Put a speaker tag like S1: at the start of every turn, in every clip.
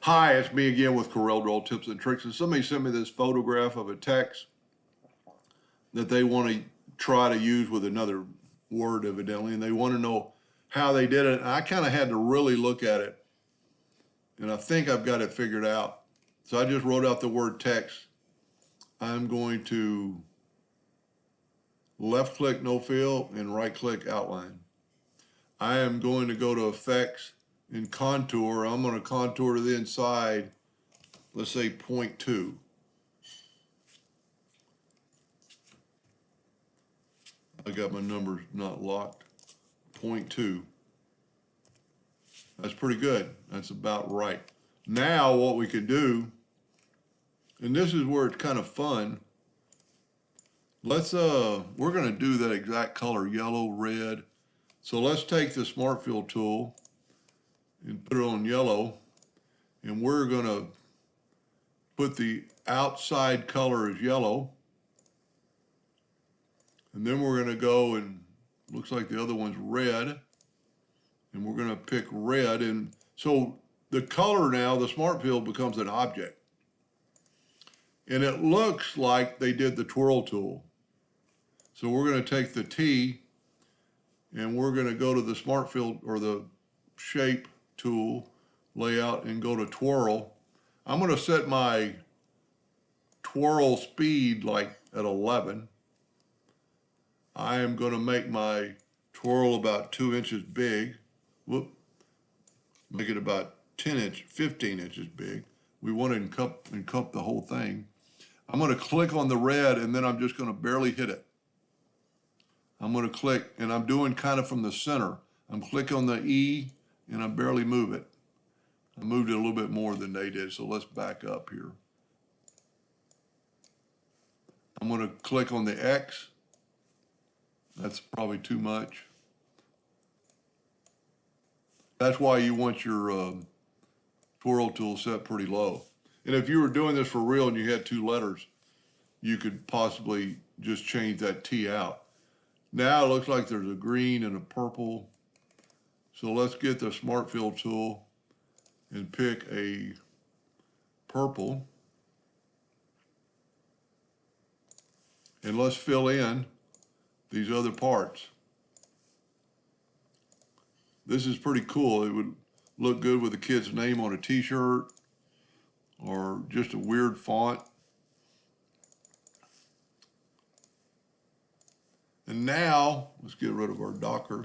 S1: Hi, it's me again with Corel Draw Tips and Tricks. And somebody sent me this photograph of a text that they want to try to use with another word, evidently, and they want to know how they did it. And I kind of had to really look at it, and I think I've got it figured out. So I just wrote out the word text. I'm going to left click no fill and right click outline. I am going to go to effects and contour. I'm going to contour to the inside, let's say 0.2. I got my numbers not locked. 0.2. That's pretty good. That's about right. Now what we can do, and this is where it's kind of fun. We're going to do that exact color, yellow, red. So let's take the Smart Fill tool and put it on yellow, and we're going to put the outside color as yellow. And then we're going to go and looks like the other one's red. And we're going to pick red. And so the color now, the Smart Fill becomes an object. And it looks like they did the Twirl tool. So we're going to take the T and we're going to go to the Smart Fill or the shape tool, layout, and go to Twirl. I'm going to set my twirl speed like at 11. I am going to make my twirl about 2 inches big. Whoop. Make it about 15 inches big. We want to encup the whole thing. I'm going to click on the red and then I'm just going to barely hit it. I'm going to click and I'm doing kind of from the center. I'm clicking on the E and I barely move it. I moved it a little bit more than they did, so let's back up here. I'm going to click on the X. That's probably too much. That's why you want your twirl tool set pretty low. And if you were doing this for real and you had 2 letters, you could possibly just change that T out. Now it looks like there's a green and a purple. So let's get the Smart Fill tool and pick a purple. And let's fill in these other parts. This is pretty cool. It would look good with a kid's name on a t-shirt or just a weird font. And now, let's get rid of our Docker.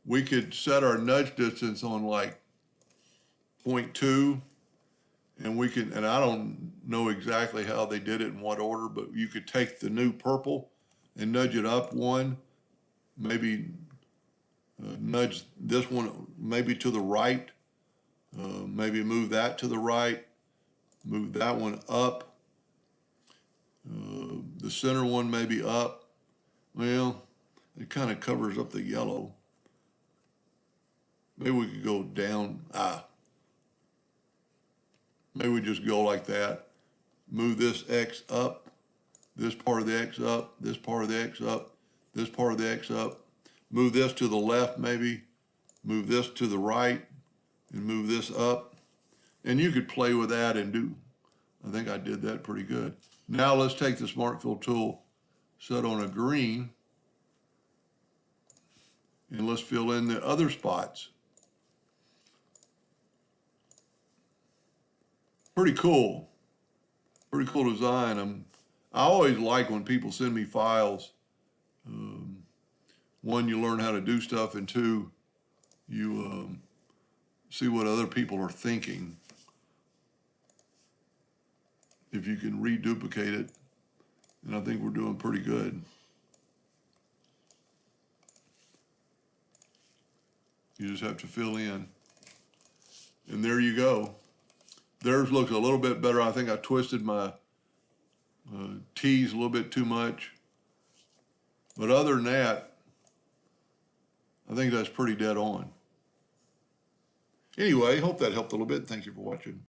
S1: We could set our nudge distance on like 0.2, and we can, and I don't know exactly how they did it in what order, but you could take the new purple and nudge it up 1, maybe nudge this one maybe to the right, maybe move that to the right, move that one up, the center one maybe up. Well, it kind of covers up the yellow. Maybe we could go down. Maybe we just go like that. Move this X up, this part of the X up, this part of the X up, this part of the X up. Move this to the left maybe, move this to the right, and move this up. And you could play with that and do, I think I did that pretty good. Now let's take the Smart Fill tool, set on a green, and let's fill in the other spots. Pretty cool design. I always like when people send me files. 1, you learn how to do stuff, and 2, you see what other people are thinking. If you can reduplicate it, and I think we're doing pretty good. You just have to fill in. And there you go. Theirs looks a little bit better. I think I twisted my T's a little bit too much. But other than that, I think that's pretty dead on. Anyway, hope that helped a little bit. Thank you for watching.